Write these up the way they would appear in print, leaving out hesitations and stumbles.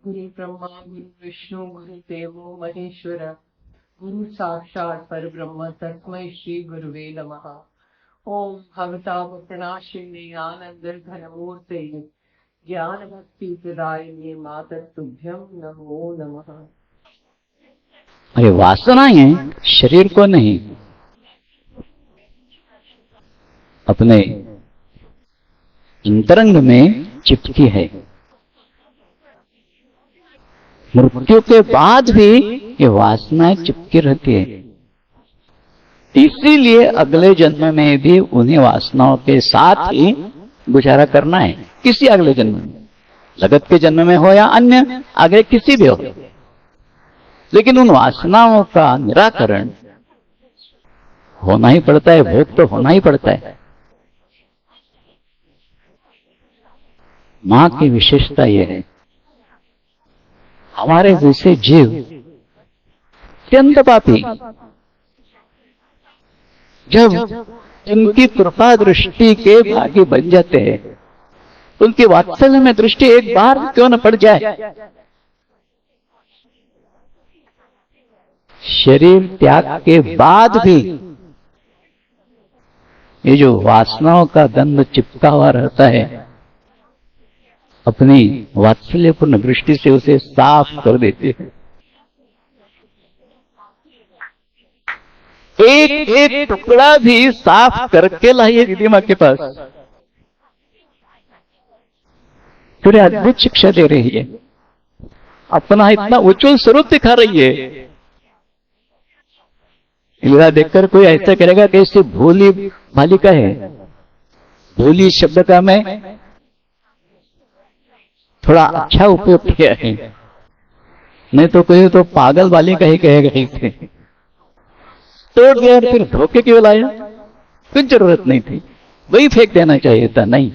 गुरु ब्रह्मा गुरु विष्णु गुरु देवो महेश्वर गुरु साक्षात् परब्रह्म तस्मै श्री गुरुवे नमः। ओम भवताम प्रणाशिने आनंद घनमूर्ते ज्ञान भक्ति प्रदायिने मातः तुभ्यं नमो नमः। अरे वासनाएं शरीर को नहीं, अपने अंतरंग में चिपकी है। मृत्यु के बाद भी ये वासनाएं चिपकी रहती है। इसीलिए अगले जन्म में भी उन्हीं वासनाओं के साथ ही गुजारा करना है। किसी अगले जन्म में, जगत के जन्म में हो या अन्य आगे किसी भी हो, लेकिन उन वासनाओं का निराकरण होना ही पड़ता है। भोग तो होना ही पड़ता है। मां की विशेषता यह है, हमारे जैसे जीव अत्यंत पापी जब उनकी कृपा दृष्टि के भागी बन जाते हैं, उनकी वात्सल्य में दृष्टि एक बार क्यों न पड़ जाए, शरीर त्याग के बाद भी ये जो वासनाओं का गंध चिपका हुआ रहता है, अपनी वात्सल्यपूर्ण दृष्टि से उसे साफ कर देते हैं। एक एक टुकड़ा भी साफ करके लाइए दीदी माँ के पास, थोड़ी अद्भुत शिक्षा दे रही है। अपना इतना उज्ज्वल स्वरूप दिखा रही है। लीला देखकर कोई ऐसा करेगा कि इससे भोली बालिका है। भोली शब्द का मैं थोड़ा अच्छा उपयोग किया है, नहीं तो कोई तो पागल बालिका ही कहेगा इसे। तोड़ दिया फिर धोखे क्यों लाया, कुछ जरूरत नहीं थी, वही फेंक देना चाहिए था। नहीं,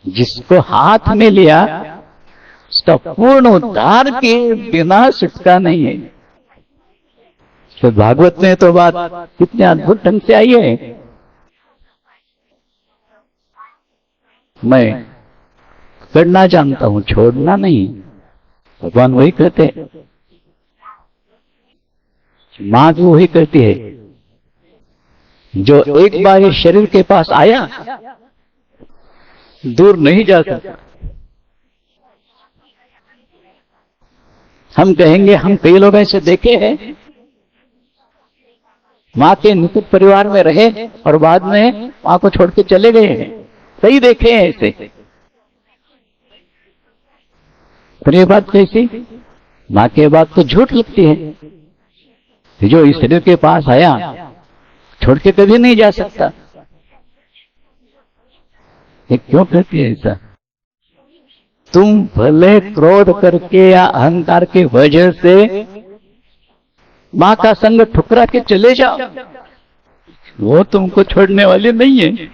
जिसको हाथ में लिया उसका पूर्ण उद्धार के बिना छुटका नहीं है। तो भागवत में तो बात कितने अद्भुत ढंग से आई है। मैं करना जानता हूं, छोड़ना नहीं। भगवान वही कहते हैं, मां भी वही करती है। जो एक बार इस शरीर के पास आया दूर नहीं जा सकता। हम कहेंगे, हम कई लोग ऐसे देखे हैं, मां के निकट परिवार में रहे और बाद में मां को छोड़ के चले गए हैं। कई देखे हैं ऐसे। तो ये बात कैसी? मां की बात तो झूठ लगती है। जो इस शरीर के पास आया छोड़ के कभी नहीं जा सकता। ये क्यों कहती है ऐसा? तुम भले क्रोध करके या अहंकार की वजह से मां का संग ठुकरा के चले जाओ, वो तुमको छोड़ने वाली नहीं है।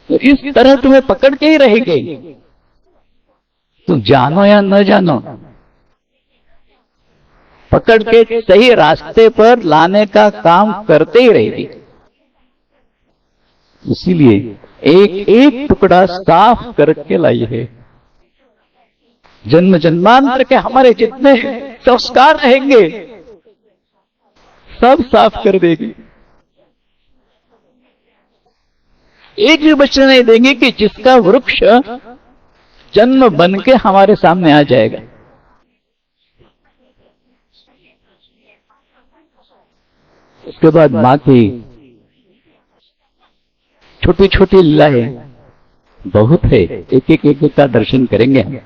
तो इस तरह तुम्हें पकड़ के ही रहेगी। तुम जानो या न जानो, पकड़ के सही रास्ते पर लाने का काम करते ही रहेगी। इसीलिए एक एक टुकड़ा साफ करके लाई है। जन्म जन्मांतर के हमारे जितने संस्कार रहेंगे सब साफ कर देगी। एक भी बचने नहीं देंगे कि जिसका वृक्ष जन्म बन के हमारे सामने आ जाएगा। उसके बाद मां की छोटी छोटी लीलाएं बहुत है, एक एक का दर्शन करेंगे हम।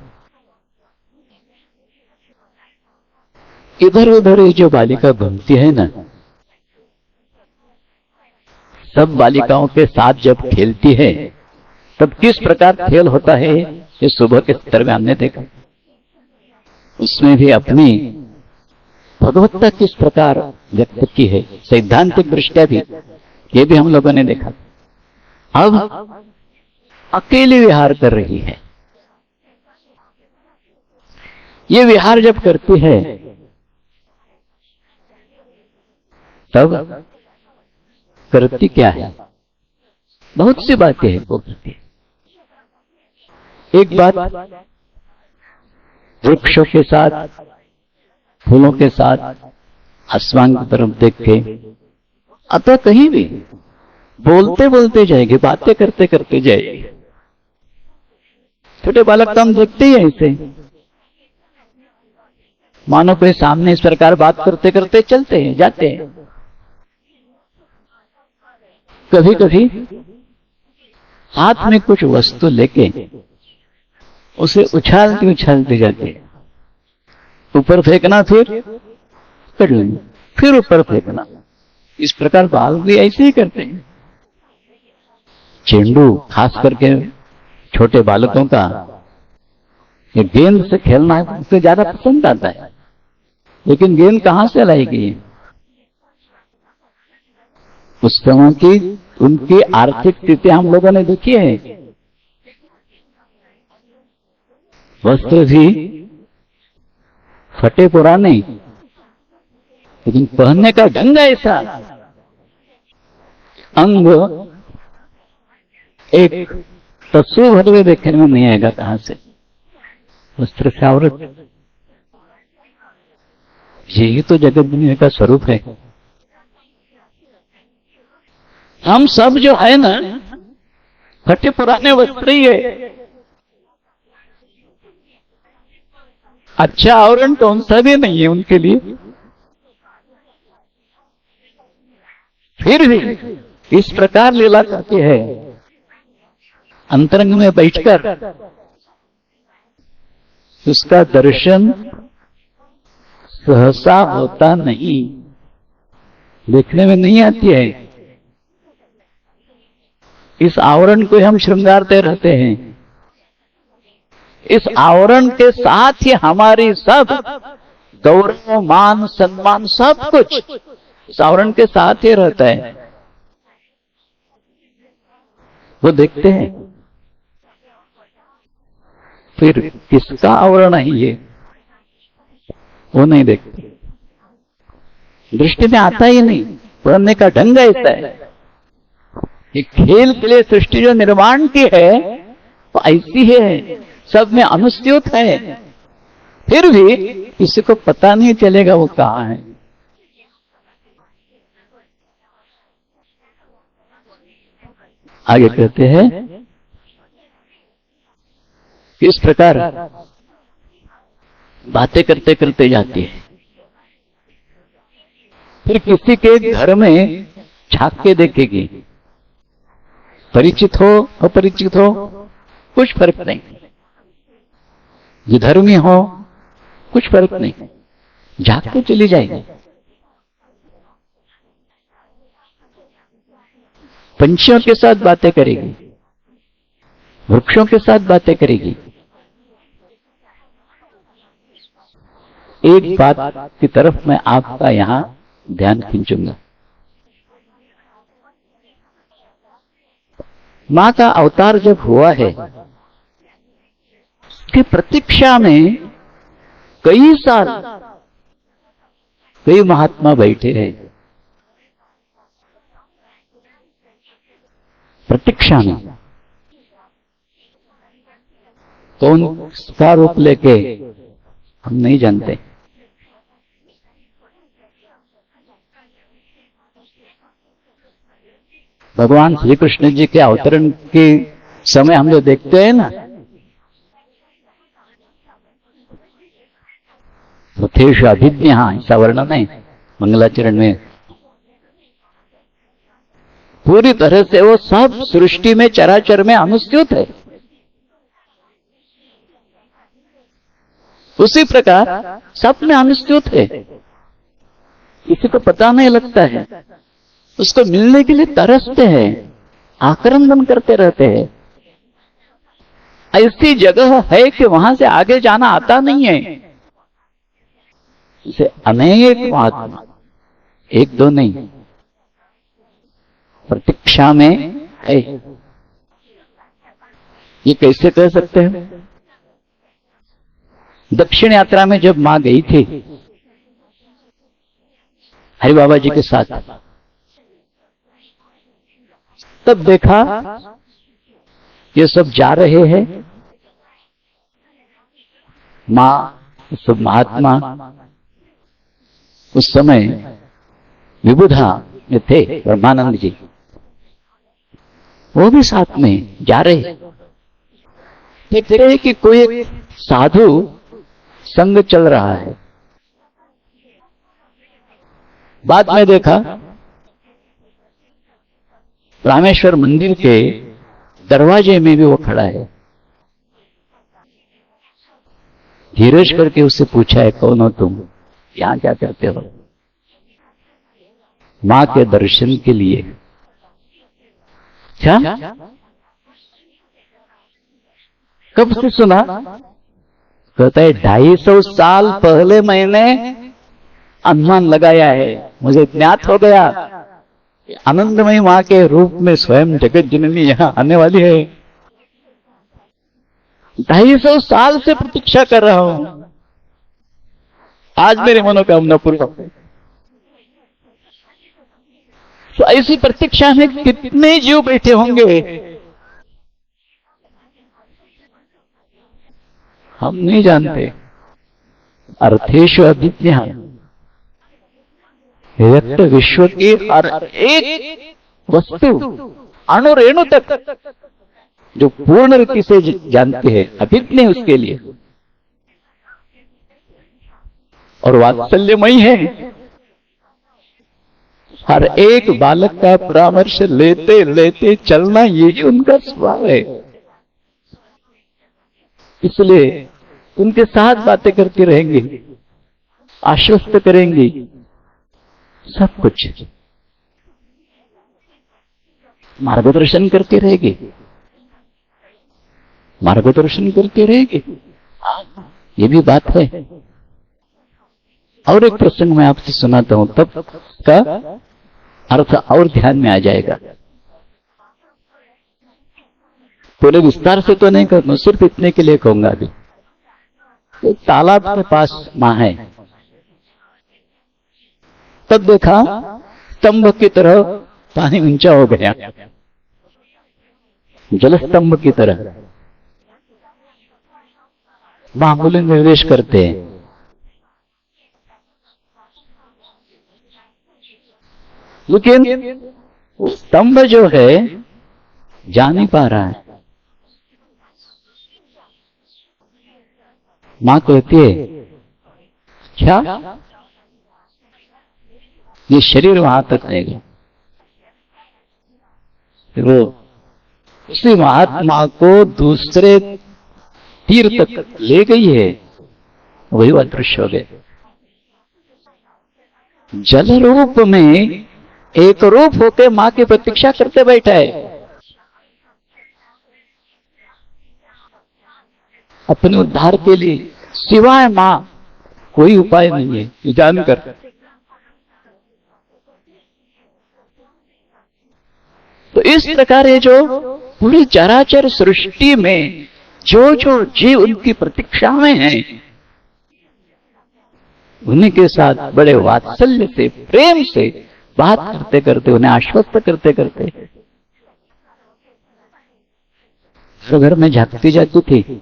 इधर उधर ये जो बालिका घूमती है ना, सब बालिकाओं के साथ जब खेलती है तब किस प्रकार खेल होता है, ये सुबह के स्तर में हमने देखा। उसमें भी अपनी भगवत्ता किस प्रकार व्यक्त की है, सैद्धांतिक दृष्टया भी, ये भी हम लोगों ने देखा। अब अकेले विहार कर रही है। ये विहार जब करती है तब करती क्या है? बहुत सी बातें हैं वो करती है। एक बात, वृक्षों के साथ, फूलों के साथ, आसमान की तरफ देख के, अथवा कहीं भी बोलते बोलते जाएंगे, बातें करते करते जाएंगे। छोटे बालक तो हम देखते ही हैं इसे, मानो कोई सामने इस प्रकार बात करते करते चलते हैं, जाते हैं। कभी कभी हाथ में कुछ वस्तु लेके उसे उछालते उछालते जाते हैं, ऊपर फेंकना, फिर कर लेंगे, फिर ऊपर फेंकना। इस प्रकार बाल भी ऐसे ही करते हैं। चेंडू खास करके छोटे बालकों का ये गेंद से खेलना उससे ज्यादा पसंद आता है, लेकिन गेंद कहां से लाएगी? उस समय की उनकी आर्थिक स्थिति हम लोगों ने देखी है। वस्त्र भी फटे पुराने, लेकिन पहनने का ढंग ऐसा, अंग एक तस्वीर भर हुए देखने में नहीं आएगा कहां से, वस्त्र से आवृत। यही तो जगत दुनिया का स्वरूप है। हम सब जो है ना, फटे पुराने वस्त्र ही है। अच्छा आवरण कौन सा भी नहीं है उनके लिए। फिर भी इस प्रकार लीला करती है, अंतरंग में बैठकर उसका दर्शन सहसा होता नहीं, देखने में नहीं आती है। इस आवरण को हम श्रृंगारते रहते हैं। इस आवरण के साथ ही हमारी सब गौरव, मान, सम्मान, सब कुछ इस आवरण के साथ ही रहता है। वो देखते हैं, फिर किसका आवरण है ये, वो नहीं देखते, दृष्टि में आता ही नहीं। पढ़ने का ढंग ऐसा है। ये खेल के लिए सृष्टि जो निर्माण की है वो ऐसी है, सब में अनुस्यूत है, फिर भी किसी को पता नहीं चलेगा वो कहां है। आगे कहते हैं, इस प्रकार बातें करते करते जाती है। फिर किसी के घर में झांक के देखेगी, परिचित हो अपरिचित हो कुछ फर्क नहीं, विधर्मी हो कुछ फर्क नहीं, झांक के चली जाएगी। पंछियों के साथ बातें करेगी, वृक्षों के साथ बातें करेगी। एक बात की तरफ मैं आपका यहां ध्यान खींचूंगा। मां का अवतार जब हुआ है, उसकी प्रतीक्षा में कई साल कई महात्मा बैठे हैं प्रतीक्षा में। कौन का रूप लेके हम नहीं जानते। भगवान श्री कृष्ण जी के अवतरण के समय हम जो देखते हैं ना, रथेश अभिज्ञ, ऐसा वर्णन है मंगलाचरण में। पूरी तरह से वो सब सृष्टि में चराचर में अनुस्यूत है। उसी प्रकार सब में अनुस्यूत है, किसी को पता नहीं लगता है, उसको मिलने के लिए तरसते हैं, आक्रंदन करते रहते हैं। ऐसी जगह है कि वहां से आगे जाना आता नहीं है। इसे अनेक महात्मा, एक दो नहीं, प्रतीक्षा में है। ये कैसे कह सकते हैं? दक्षिण यात्रा में जब मां गई थी हरि बाबा जी के साथ, तब देखा ये सब जा रहे हैं, माँ, सब महात्मा उस समय विबुधा में थे, ब्रह्मानंद जी, वो भी साथ में जा रहे। देखते हैं कि कोई एक साधु संग चल रहा है। बाद में देखा रामेश्वर मंदिर के दरवाजे में भी वो खड़ा है। धीरज करके उससे पूछा है, कौन हो तुम, यहां क्या करते हो? मां के दर्शन के लिए। क्या? कब से सुना? कहता है 250 साल पहले मैंने अनुमान लगाया है, मुझे ज्ञात हो गया आनंदमयी मां के रूप में स्वयं जगत जननी यहां आने वाली है। 250 साल से प्रतीक्षा कर रहा हूं, आज मेरी मनोकामना पूरी हो गई। तो ऐसी प्रतीक्षा में कितने जीव बैठे होंगे हम नहीं जानते। अर्थेषु अभिज्ञा, व्यक्त विश्व की हर एक वस्तु अणु रेणु तक जो पूर्ण रीति से जानते हैं, अभिज्ञ उसके लिए और वात्सल्यमयी है। हर एक बालक का परामर्श लेते लेते चलना, यही उनका स्वभाव है। इसलिए उनके साथ बातें करती रहेंगी, आश्वस्त करेंगी, सब कुछ मार्गदर्शन करती रहेगी, मार्गदर्शन करती रहेगी। ये भी बात है। और एक प्रसंग मैं आपसे सुनाता हूं, तब का अर्थ और ध्यान में आ जाएगा। पूरे विस्तार से तो नहीं कहूंगा, सिर्फ इतने के लिए कहूंगा। अभी एक तालाब के पास मां है। तब देखा स्तंभ की तरह पानी ऊंचा हो गया, जलस्तंभ की तरह। मामूली निर्देश करते हैं, लेकिन स्तंभ जो है जा नहीं पा रहा है। मां कहती है, क्या ये शरीर वहां तक आएगा? वो उसी महात्मा को दूसरे तीर तक ले गई है, वही अदृश्य हो गए। जल रूप में एक रूप होकर मां की प्रतीक्षा करते बैठा है। अपने उद्धार के लिए सिवाय मां कोई उपाय नहीं है, ये जानकर। तो इस प्रकार ये जो पूरी चराचर सृष्टि में जो जो जीव उनकी प्रतीक्षा में हैं, उन्हीं के साथ बड़े वात्सल्य से, प्रेम से बात करते करते, उन्हें आश्वस्त करते करते तो घर में झांकती जाती थी।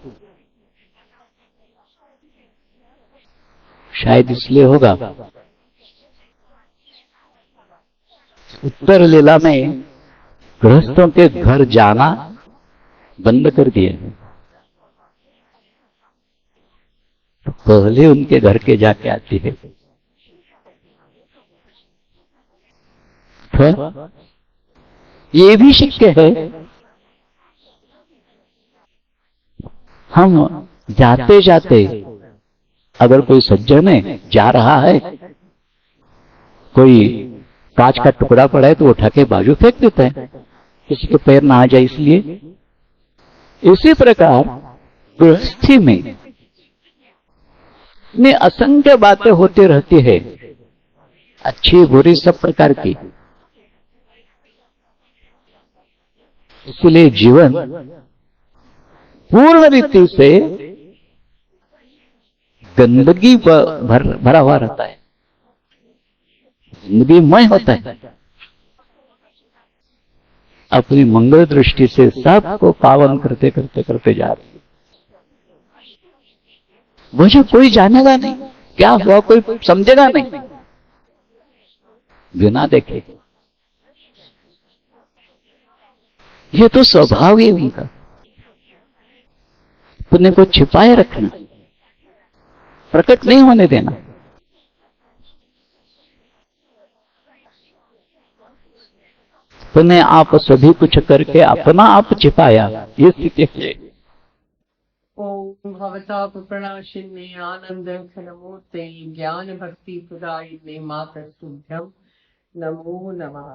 शायद इसलिए होगा उत्तर लीला में गृहस्थों के घर जाना बंद कर दिए। तो पहले उनके घर के जाके आती है। तो ये भी शक्य है, हम जाते जाते अगर कोई सज्जन है जा रहा है, कोई कांच का टुकड़ा पड़ा है तो उठा के बाजू फेंक देता है, किसी के पैर ना आ जाए इसलिए। इसी प्रकार गृहस्थी में असंख्य बातें होती रहती है, अच्छी बुरी सब प्रकार की। इसलिए जीवन पूर्ण रीति से गंदगी भरा हुआ रहता है, गंदगीमय होता है। अपनी मंगल दृष्टि से सबको पावन करते करते करते जा रहे हैं। मुझे कोई जानेगा नहीं, क्या हुआ कोई समझेगा नहीं, बिना देखे। ये तो स्वभाव ही उनका, पुण्य को छिपाए रखना, प्रकट नहीं होने देना। पुण्य आप सभी कुछ करके अपना आप छिपाया, ये स्थिति है। ओम भवताप प्रणाशिन्ने आनंद घनमूर्ते ज्ञान भक्ति प्रदायिने मातस्तुभ्यं नमो नमः।